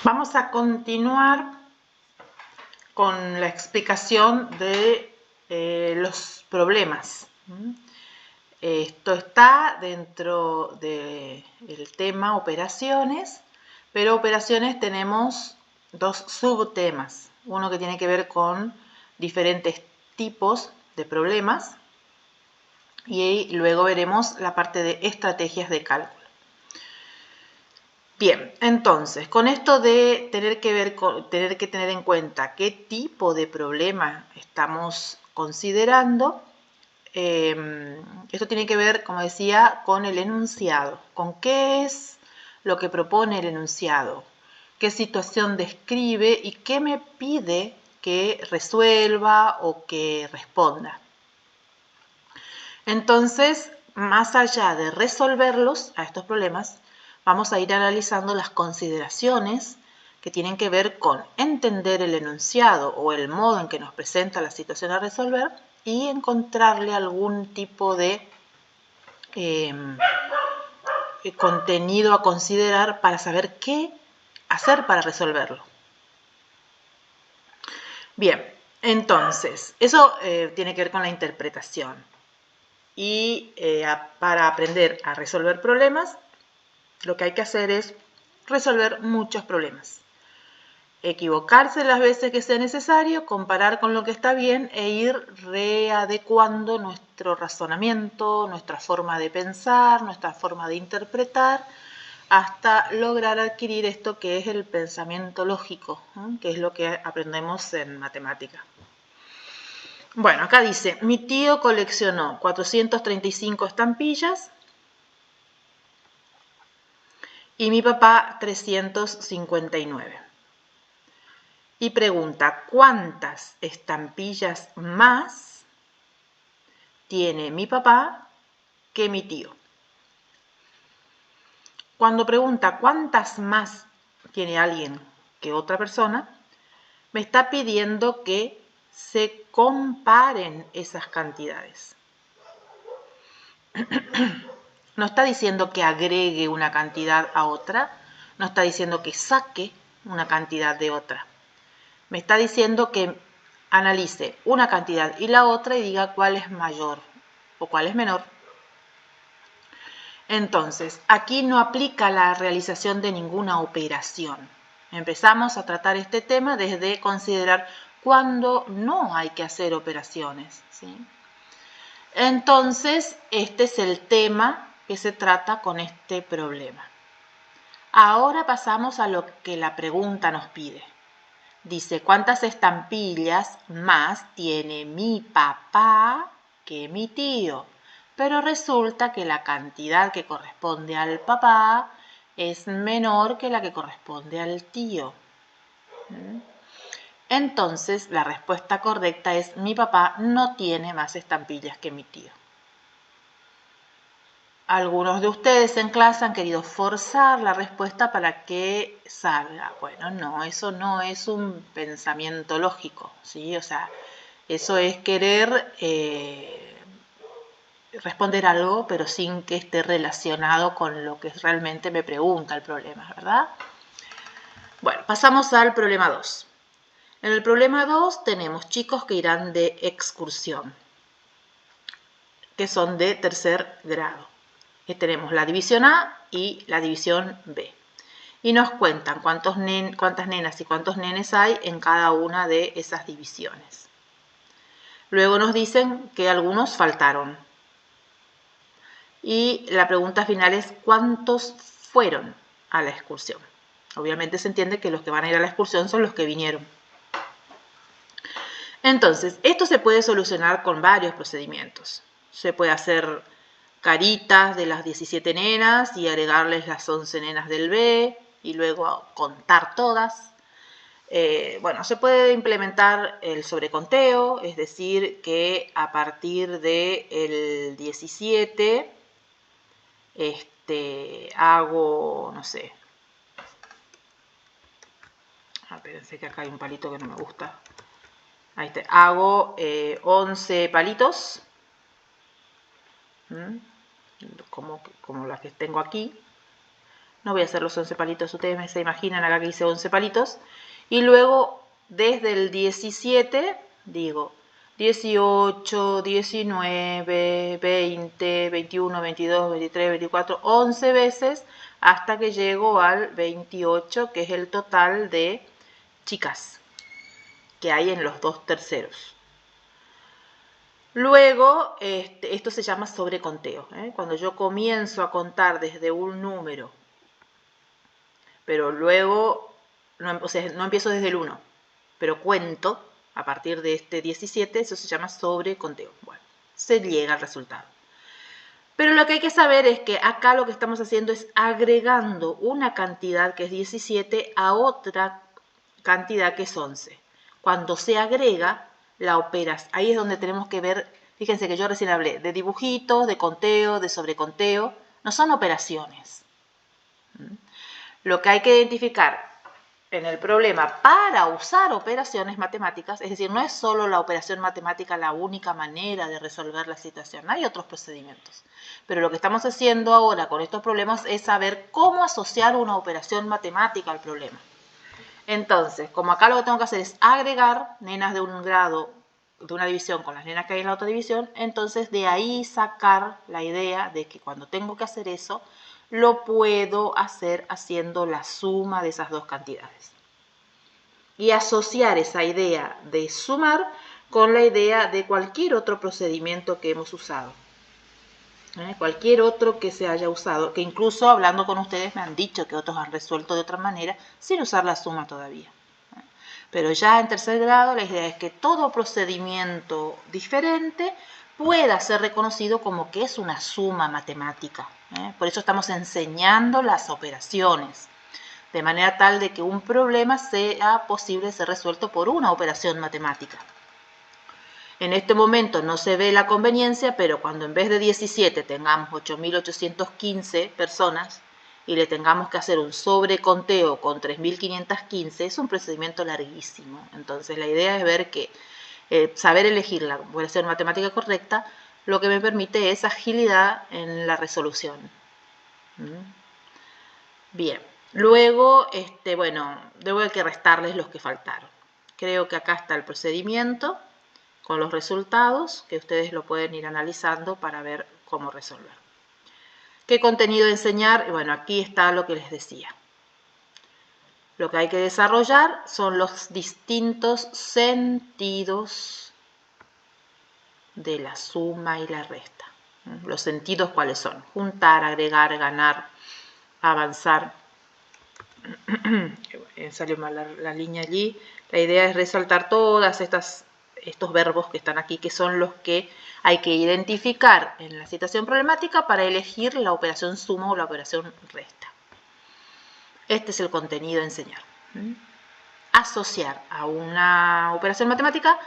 Vamos a continuar con la explicación de los problemas. Esto está dentro del tema operaciones, pero operaciones tenemos dos subtemas. Uno que tiene que ver con diferentes tipos de problemas y luego veremos la parte de estrategias de cálculo. Bien, entonces, con esto de tener que tener en cuenta qué tipo de problema estamos considerando, esto tiene que ver, como decía, con el enunciado, con qué es lo que propone el enunciado, qué situación describe y qué me pide que resuelva o que responda. Entonces, más allá de resolverlos a estos problemas, vamos a ir analizando las consideraciones que tienen que ver con entender el enunciado o el modo en que nos presenta la situación a resolver y encontrarle algún tipo de contenido a considerar para saber qué hacer para resolverlo. Bien, entonces, eso tiene que ver con la interpretación. Y para aprender a resolver problemas, lo que hay que hacer es resolver muchos problemas. Equivocarse las veces que sea necesario, comparar con lo que está bien e ir readecuando nuestro razonamiento, nuestra forma de pensar, nuestra forma de interpretar, hasta lograr adquirir esto que es el pensamiento lógico, que es lo que aprendemos en matemática. Bueno, acá dice, mi tío coleccionó 435 estampillas y mi papá 359. Y pregunta, ¿cuántas estampillas más tiene mi papá que mi tío? Cuando pregunta cuántas más tiene alguien que otra persona, me está pidiendo que se comparen esas cantidades. No está diciendo que agregue una cantidad a otra, no está diciendo que saque una cantidad de otra. Me está diciendo que analice una cantidad y la otra y diga cuál es mayor o cuál es menor. Entonces, aquí no aplica la realización de ninguna operación. Empezamos a tratar este tema desde considerar cuándo no hay que hacer operaciones, ¿sí? Entonces, este es el tema que se trata con este problema. Ahora pasamos a lo que la pregunta nos pide. Dice, ¿cuántas estampillas más tiene mi papá que mi tío? Pero resulta que la cantidad que corresponde al papá es menor que la que corresponde al tío. Entonces, la respuesta correcta es, mi papá no tiene más estampillas que mi tío. Algunos de ustedes en clase han querido forzar la respuesta para que salga. Bueno, no, eso no es un pensamiento lógico, ¿sí? O sea, eso es querer responder algo, pero sin que esté relacionado con lo que realmente me pregunta el problema, ¿verdad? Bueno, pasamos al problema 2. En el problema 2 tenemos chicos que irán de excursión, que son de tercer grado. Tenemos la división A y la división B. Y nos cuentan cuántas nenas y cuántos nenes hay en cada una de esas divisiones. Luego nos dicen que algunos faltaron. Y la pregunta final es, ¿cuántos fueron a la excursión? Obviamente se entiende que los que van a ir a la excursión son los que vinieron. Entonces, esto se puede solucionar con varios procedimientos. Se puede hacer caritas de las 17 nenas y agregarles las 11 nenas del B y luego contar todas. Bueno, se puede implementar el sobreconteo, es decir, que a partir del 17 hago, no sé, pensé que acá hay un palito que no me gusta. Ahí está, hago 11 palitos, como las que tengo aquí, No voy a hacer los 11 palitos, ustedes se imaginan acá que hice 11 palitos. Y luego, desde el 17, digo 18, 19, 20, 21, 22, 23, 24, 11 veces hasta que llego al 28, que es el total de chicas que hay en los dos terceros. Luego, esto se llama sobreconteo. Cuando yo comienzo a contar desde un número, pero luego, o sea, no empiezo desde el 1, pero cuento a partir de este 17, eso se llama sobreconteo. Bueno, se llega al resultado. Pero lo que hay que saber es que acá lo que estamos haciendo es agregando una cantidad que es 17 a otra cantidad que es 11. Cuando se agrega, la operas. Ahí es donde tenemos que ver, fíjense que yo recién hablé de dibujitos, de conteo, de sobreconteo, no son operaciones. Lo que hay que identificar en el problema para usar operaciones matemáticas, es decir, no es solo la operación matemática la única manera de resolver la situación, hay otros procedimientos. Pero lo que estamos haciendo ahora con estos problemas es saber cómo asociar una operación matemática al problema. Entonces, como acá lo que tengo que hacer es agregar nenas de un grado de una división con las nenas que hay en la otra división, entonces de ahí sacar la idea de que cuando tengo que hacer eso, lo puedo hacer haciendo la suma de esas dos cantidades. Y asociar esa idea de sumar con la idea de cualquier otro procedimiento que hemos usado. Cualquier otro que se haya usado, que incluso hablando con ustedes me han dicho que otros han resuelto de otra manera sin usar la suma todavía. Pero ya en tercer grado la idea es que todo procedimiento diferente pueda ser reconocido como que es una suma matemática. Por eso estamos enseñando las operaciones, de manera tal de que un problema sea posible ser resuelto por una operación matemática. En este momento no se ve la conveniencia, pero cuando en vez de 17 tengamos 8.815 personas y le tengamos que hacer un sobreconteo con 3.515, es un procedimiento larguísimo. Entonces la idea es ver que saber elegir la operación matemática correcta lo que me permite es agilidad en la resolución. Bien, luego, bueno, debo que restarles los que faltaron. Creo que acá está el procedimiento con los resultados, que ustedes lo pueden ir analizando para ver cómo resolver. ¿Qué contenido enseñar? Bueno, aquí está lo que les decía. Lo que hay que desarrollar son los distintos sentidos de la suma y la resta. Los sentidos, ¿cuáles son? Juntar, agregar, ganar, avanzar. Salió mal la línea allí. La idea es resaltar todas estos verbos que están aquí, que son los que hay que identificar en la situación problemática para elegir la operación suma o la operación resta. Este es el contenido a enseñar. Asociar a una operación matemática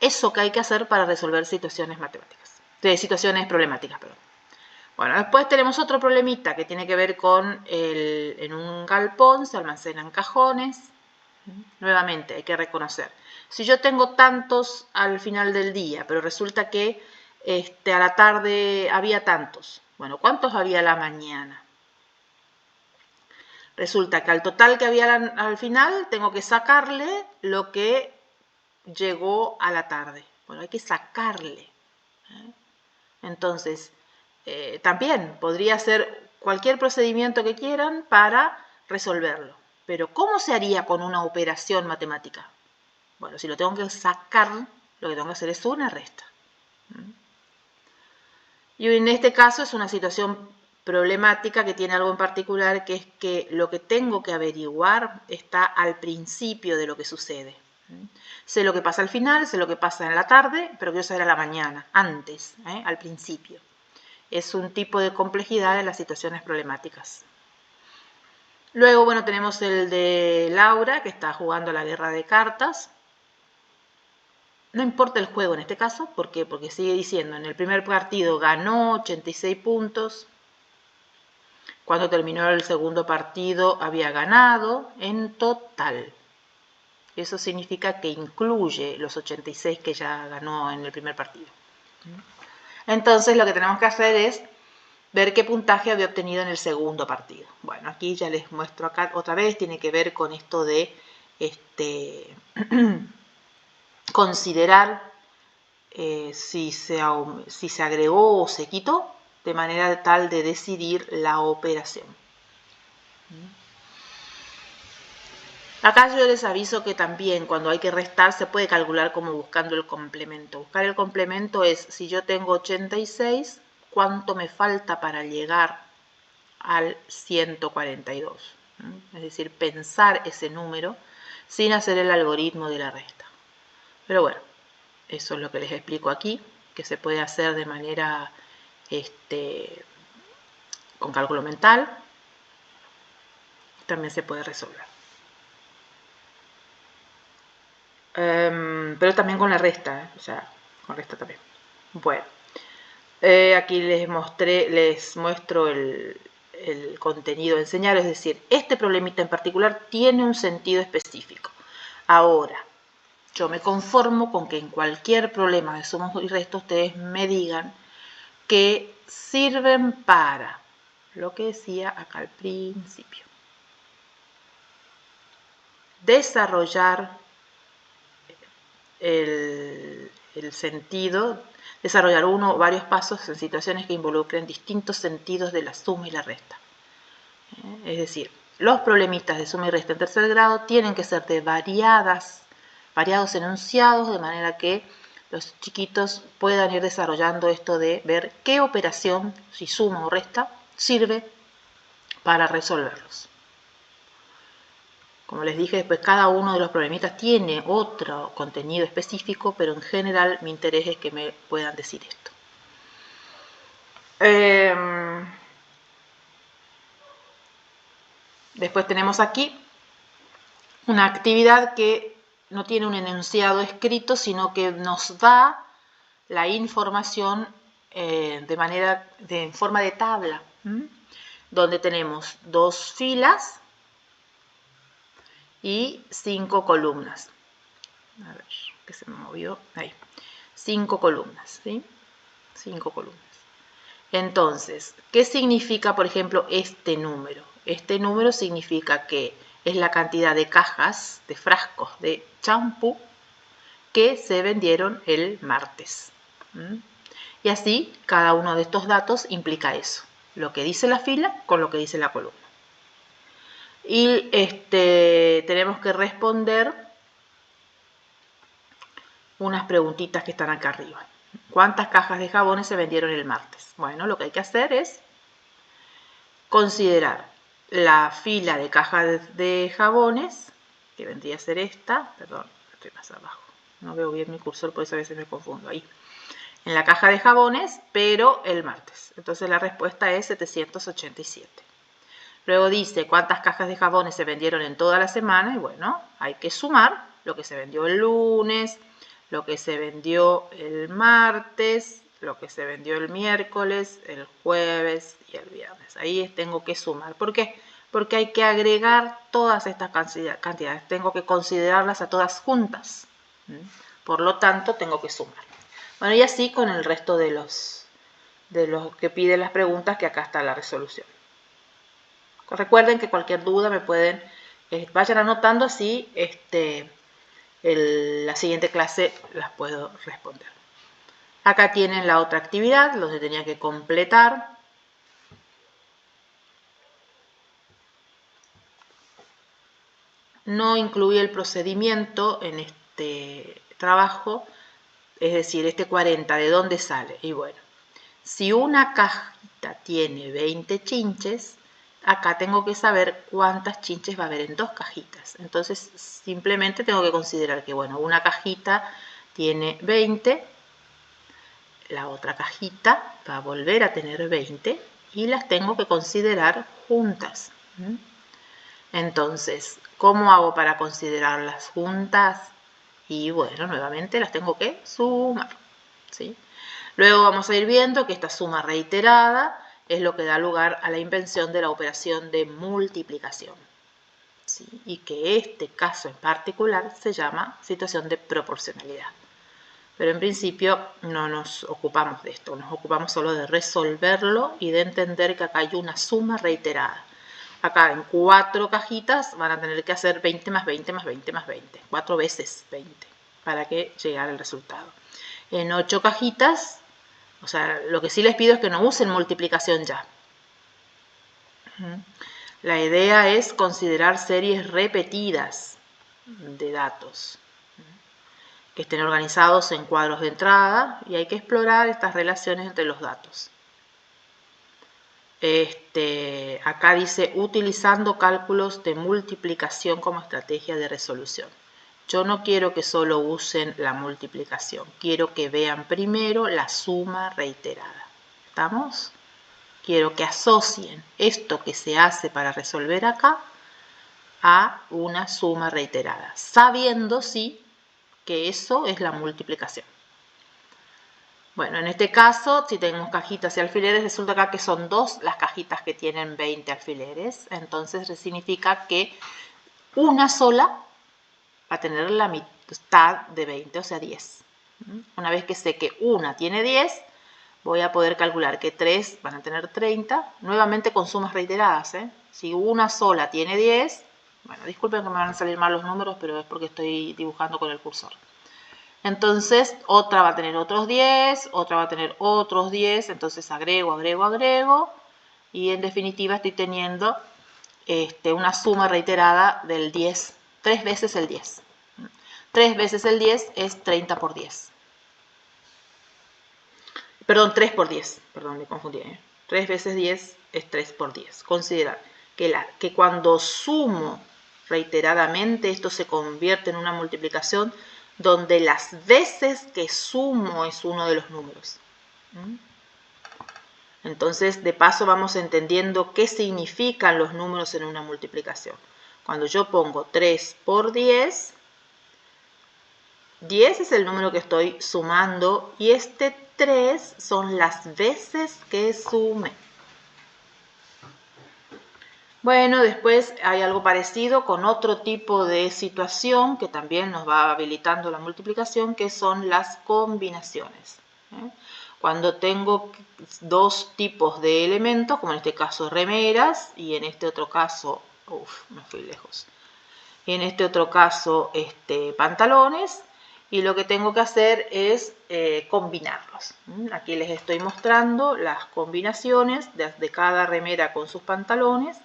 eso que hay que hacer para resolver situaciones matemáticas, situaciones problemáticas, perdón. Bueno, después tenemos otro problemita que tiene que ver con en un galpón se almacenan cajones. Nuevamente hay que reconocer, si yo tengo tantos al final del día, pero resulta que a la tarde había tantos, bueno, ¿cuántos había a la mañana? Resulta que al total que había al final tengo que sacarle lo que llegó a la tarde. Bueno, hay que sacarle. Entonces, también podría ser cualquier procedimiento que quieran para resolverlo. Pero ¿cómo se haría con una operación matemática? Bueno, si lo tengo que sacar, lo que tengo que hacer es una resta. Y en este caso es una situación problemática que tiene algo en particular, que es que lo que tengo que averiguar está al principio de lo que sucede. Sé lo que pasa al final, sé lo que pasa en la tarde, pero quiero saber a la mañana, antes, al principio. Es un tipo de complejidad en las situaciones problemáticas. Luego, bueno, tenemos el de Laura, que está jugando a la guerra de cartas. No importa el juego en este caso, ¿por qué? Porque sigue diciendo, en el primer partido ganó 86 puntos. Cuando terminó el segundo partido había ganado en total. Eso significa que incluye los 86 que ya ganó en el primer partido. Entonces lo que tenemos que hacer es ver qué puntaje había obtenido en el segundo partido. Bueno, aquí ya les muestro acá otra vez, tiene que ver con esto de considerar si se agregó o se quitó, de manera tal de decidir la operación. Acá yo les aviso que también cuando hay que restar se puede calcular como buscando el complemento. Buscar el complemento es, si yo tengo 86, ¿cuánto me falta para llegar al 142? Es decir, pensar ese número sin hacer el algoritmo de la resta. Pero bueno, eso es lo que les explico aquí, que se puede hacer de manera con cálculo mental. También se puede resolver. Pero también con la resta, o sea, con resta también. Bueno, aquí les muestro el contenido a enseñar, es decir, este problemita en particular tiene un sentido específico. Ahora, yo me conformo con que en cualquier problema de sumas y restas ustedes me digan que sirven para lo que decía acá al principio. Desarrollar el sentido, desarrollar uno o varios pasos en situaciones que involucren distintos sentidos de la suma y la resta. Es decir, los problemitas de suma y resta en tercer grado tienen que ser de variados enunciados, de manera que los chiquitos puedan ir desarrollando esto de ver qué operación, si suma o resta, sirve para resolverlos. Como les dije, después cada uno de los problemitas tiene otro contenido específico, pero en general mi interés es que me puedan decir esto. Después tenemos aquí una actividad que no tiene un enunciado escrito, sino que nos da la información en forma de tabla, donde tenemos 2 filas y 5 columnas. A ver, que se me movió. Ahí. 5 columnas, ¿sí? 5 columnas. Entonces, ¿qué significa, por ejemplo, este número? Este número significa que es la cantidad de cajas, de frascos de champú que se vendieron el martes. Y así, cada uno de estos datos implica eso. Lo que dice la fila con lo que dice la columna. Y tenemos que responder unas preguntitas que están acá arriba. ¿Cuántas cajas de jabones se vendieron el martes? Bueno, lo que hay que hacer es considerar la fila de cajas de jabones, que vendría a ser esta, perdón, estoy más abajo, no veo bien mi cursor, por eso a veces me confundo ahí. En la caja de jabones, pero el martes. Entonces la respuesta es 787. Luego dice cuántas cajas de jabones se vendieron en toda la semana, y bueno, hay que sumar lo que se vendió el lunes, lo que se vendió el martes, lo que se vendió el miércoles, el jueves y el viernes. Ahí tengo que sumar. ¿Por qué? Porque hay que agregar todas estas cantidades. Tengo que considerarlas a todas juntas. Por lo tanto, tengo que sumar. Bueno, y así con el resto de los que piden las preguntas, que acá está la resolución. Recuerden que cualquier duda me pueden, vayan anotando, así la siguiente clase las puedo responder. Acá tienen la otra actividad, donde tenía que completar. No incluí el procedimiento en este trabajo, es decir, este 40, ¿de dónde sale? Y bueno, si una cajita tiene 20 chinches, acá tengo que saber cuántas chinches va a haber en 2 cajitas. Entonces, simplemente tengo que considerar que, bueno, una cajita tiene 20, la otra cajita va a volver a tener 20 y las tengo que considerar juntas. Entonces, ¿cómo hago para considerarlas juntas? Y bueno, nuevamente las tengo que sumar, ¿sí? Luego vamos a ir viendo que esta suma reiterada es lo que da lugar a la invención de la operación de multiplicación, ¿sí? Y que este caso en particular se llama situación de proporcionalidad. Pero en principio no nos ocupamos de esto, nos ocupamos solo de resolverlo y de entender que acá hay una suma reiterada. Acá en 4 cajitas van a tener que hacer 20 más 20 más 20 más 20. 4 veces 20 para que llegara el resultado. En 8 cajitas, o sea, lo que sí les pido es que no usen multiplicación ya. La idea es considerar series repetidas de datos que estén organizados en cuadros de entrada y hay que explorar estas relaciones entre los datos. Acá dice utilizando cálculos de multiplicación como estrategia de resolución. Yo no quiero que solo usen la multiplicación, quiero que vean primero la suma reiterada. ¿Estamos? Quiero que asocien esto que se hace para resolver acá a una suma reiterada, sabiendo sí que eso es la multiplicación. Bueno, en este caso, si tenemos cajitas y alfileres, resulta acá que son 2 las cajitas que tienen 20 alfileres. Entonces significa que una sola va a tener la mitad de 20, o sea 10. Una vez que sé que una tiene 10, voy a poder calcular que 3 van a tener 30, nuevamente con sumas reiteradas. Si una sola tiene 10, bueno, disculpen que me van a salir mal los números, pero es porque estoy dibujando con el cursor. Entonces, otra va a tener otros 10, otra va a tener otros 10, entonces agrego, y en definitiva estoy teniendo una suma reiterada del 10, 3 veces el 10. 3 veces el 10 es 30 por 10. Perdón, 3 por 10, perdón, me confundí. 3 veces 10 es 3 por 10. Considera que cuando sumo reiteradamente, esto se convierte en una multiplicación donde las veces que sumo es uno de los números. Entonces, de paso vamos entendiendo qué significan los números en una multiplicación. Cuando yo pongo 3 por 10, 10 es el número que estoy sumando y este 3 son las veces que sumé. Bueno, después hay algo parecido con otro tipo de situación que también nos va habilitando la multiplicación, que son las combinaciones. Cuando tengo 2 tipos de elementos, como en este caso remeras y en este otro caso, me fui lejos, y en este otro caso pantalones, y lo que tengo que hacer es combinarlos. Aquí les estoy mostrando las combinaciones de cada remera con sus pantalones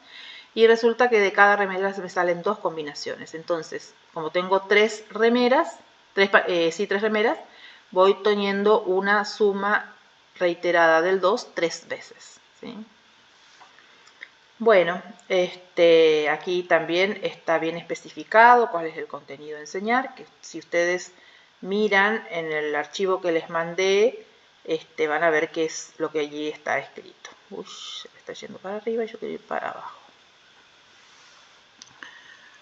y resulta que de cada remera me salen 2 combinaciones. Entonces, como tengo 3 remeras, 3 remeras, voy teniendo una suma reiterada del 2 3 veces. ¿Sí? Bueno, aquí también está bien especificado cuál es el contenido a enseñar, que si ustedes miran en el archivo que les mandé, van a ver qué es lo que allí está escrito. Uy, se me está yendo para arriba y yo quiero ir para abajo.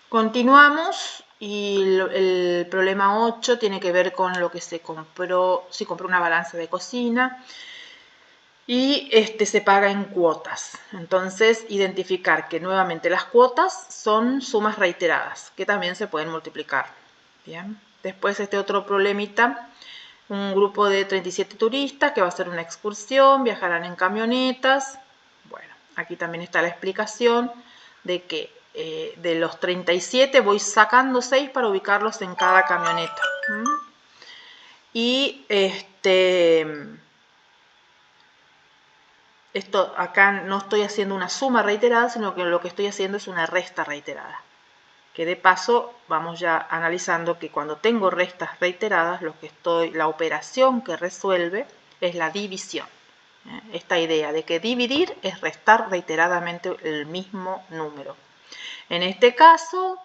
Continuamos y el problema 8 tiene que ver con lo que se compró, si compró una balanza de cocina y se paga en cuotas. Entonces, identificar que nuevamente las cuotas son sumas reiteradas, que también se pueden multiplicar. Bien. Después otro problemita, un grupo de 37 turistas que va a hacer una excursión, viajarán en camionetas. Bueno, aquí también está la explicación de que de los 37 voy sacando 6 para ubicarlos en cada camioneta. Y esto acá no estoy haciendo una suma reiterada, sino que lo que estoy haciendo es una resta reiterada. Que de paso vamos ya analizando que cuando tengo restas reiteradas, la operación que resuelve es la división. Esta idea de que dividir es restar reiteradamente el mismo número. En este caso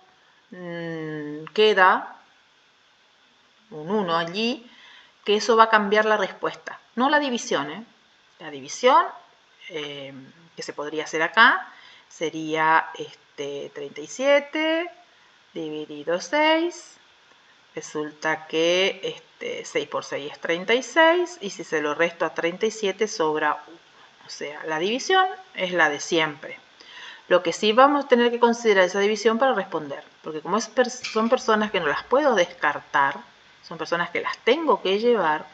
queda un 1 allí, que eso va a cambiar la respuesta. No la división. La división que se podría hacer acá sería 37 dividido 6. Resulta que 6 por 6 es 36 y si se lo resto a 37 sobra 1. O sea, la división es la de siempre. Lo que sí vamos a tener que considerar esa división para responder, porque como son personas que no las puedo descartar, son personas que las tengo que llevar,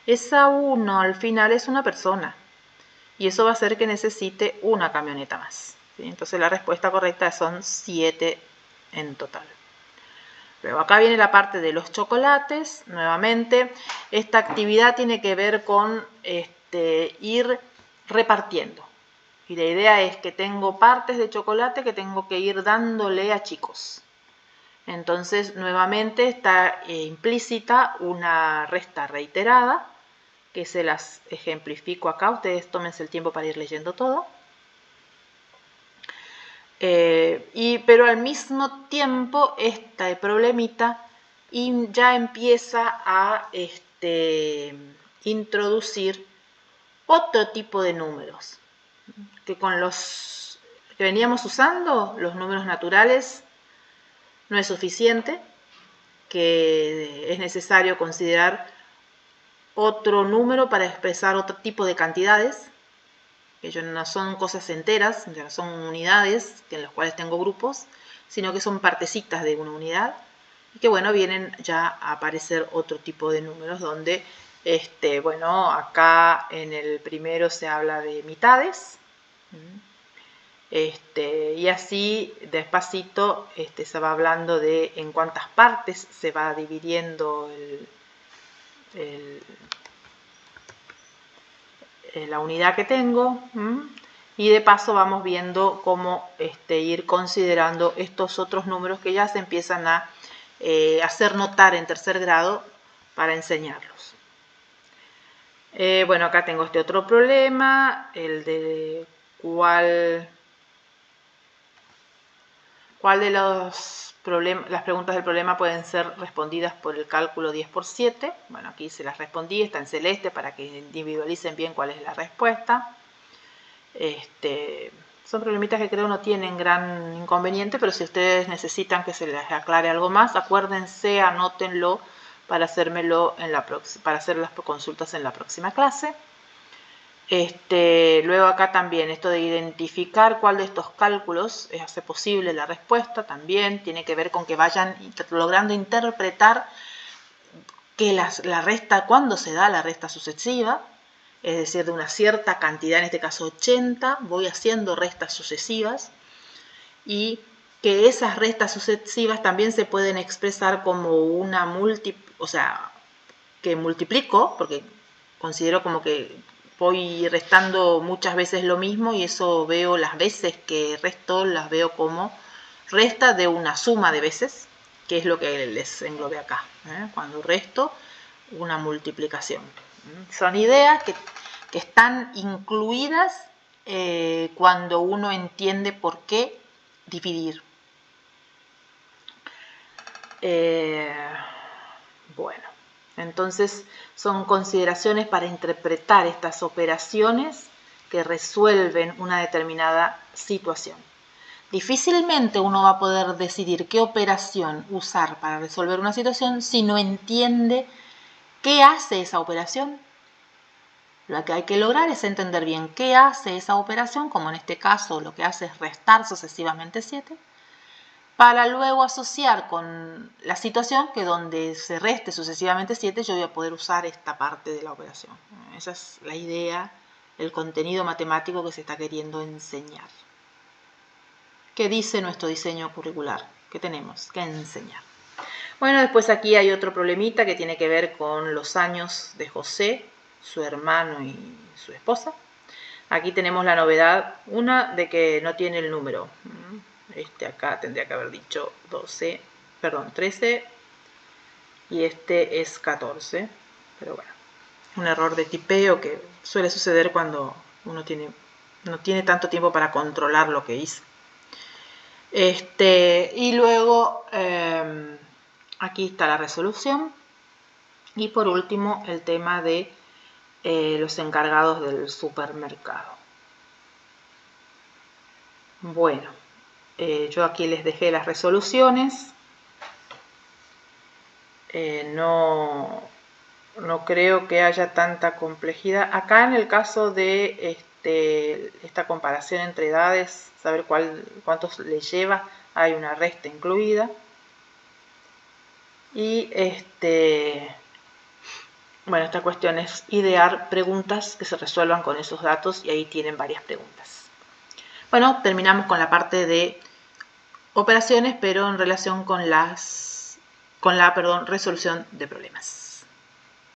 esa 1 al final es una persona y eso va a hacer que necesite una camioneta más. ¿sí? Entonces la respuesta correcta son 7 en total. Luego acá viene la parte de los chocolates. Nuevamente, esta actividad tiene que ver con ir repartiendo. Y la idea es que tengo partes de chocolate que tengo que ir dándole a chicos. Entonces, nuevamente está implícita una resta reiterada, que se las ejemplifico acá. Ustedes tómense el tiempo para ir leyendo todo. Pero al mismo tiempo, este problemita ya empieza a introducir otro tipo de números, que con los que veníamos usando, los números naturales, no es suficiente, que es necesario considerar otro número para expresar otro tipo de cantidades, que ya no son cosas enteras, ya no son unidades en las cuales tengo grupos, sino que son partecitas de una unidad, y que bueno, vienen ya a aparecer otro tipo de números donde, bueno, acá en el primero se habla de mitades, y así despacito se va hablando de en cuántas partes se va dividiendo la unidad que tengo, y de paso vamos viendo cómo ir considerando estos otros números que ya se empiezan a hacer notar en tercer grado para enseñarlos. Bueno, acá tengo este otro problema, el de cuál de las preguntas del problema pueden ser respondidas por el cálculo 10 por 7. Bueno, aquí se las respondí, está en celeste para que individualicen bien cuál es la respuesta. Son problemitas que creo no tienen gran inconveniente, pero si ustedes necesitan que se les aclare algo más, acuérdense, anótenlo para hacérmelo para hacer las consultas en la próxima clase. Luego acá también esto de identificar cuál de estos cálculos hace posible la respuesta también tiene que ver con que vayan logrando interpretar que la resta, cuando se da la resta sucesiva, es decir, de una cierta cantidad, en este caso 80, voy haciendo restas sucesivas, y que esas restas sucesivas también se pueden expresar como una o sea, que multiplico, porque considero como que voy restando muchas veces lo mismo, y eso veo las veces que resto, las veo como resta de una suma de veces, que es lo que les englobé acá, cuando resto una multiplicación. Son ideas que están incluidas cuando uno entiende por qué dividir. Bueno, entonces son consideraciones para interpretar estas operaciones que resuelven una determinada situación. Difícilmente uno va a poder decidir qué operación usar para resolver una situación si no entiende qué hace esa operación. Lo que hay que lograr es entender bien qué hace esa operación, como en este caso lo que hace es restar sucesivamente 7, para luego asociar con la situación que donde se reste sucesivamente 7 yo voy a poder usar esta parte de la operación. Esa es la idea, el contenido matemático que se está queriendo enseñar. ¿Qué dice nuestro diseño curricular? ¿Qué tenemos que enseñar? Bueno, después aquí hay otro problemita que tiene que ver con los años de José, su hermano y su esposa. Aquí tenemos la novedad, una de que no tiene el número. Acá tendría que haber dicho 13, y este es 14. Pero bueno, un error de tipeo que suele suceder cuando uno no tiene tanto tiempo para controlar lo que hizo. Y luego aquí está la resolución. Y por último, el tema de los encargados del supermercado. Bueno, yo aquí les dejé las resoluciones. No creo que haya tanta complejidad. Acá en el caso de esta comparación entre edades, saber cuántos le lleva, hay una resta incluida. Y bueno, esta cuestión es idear preguntas que se resuelvan con esos datos, y ahí tienen varias preguntas. Bueno, terminamos con la parte de operaciones, pero en relación con la resolución de problemas.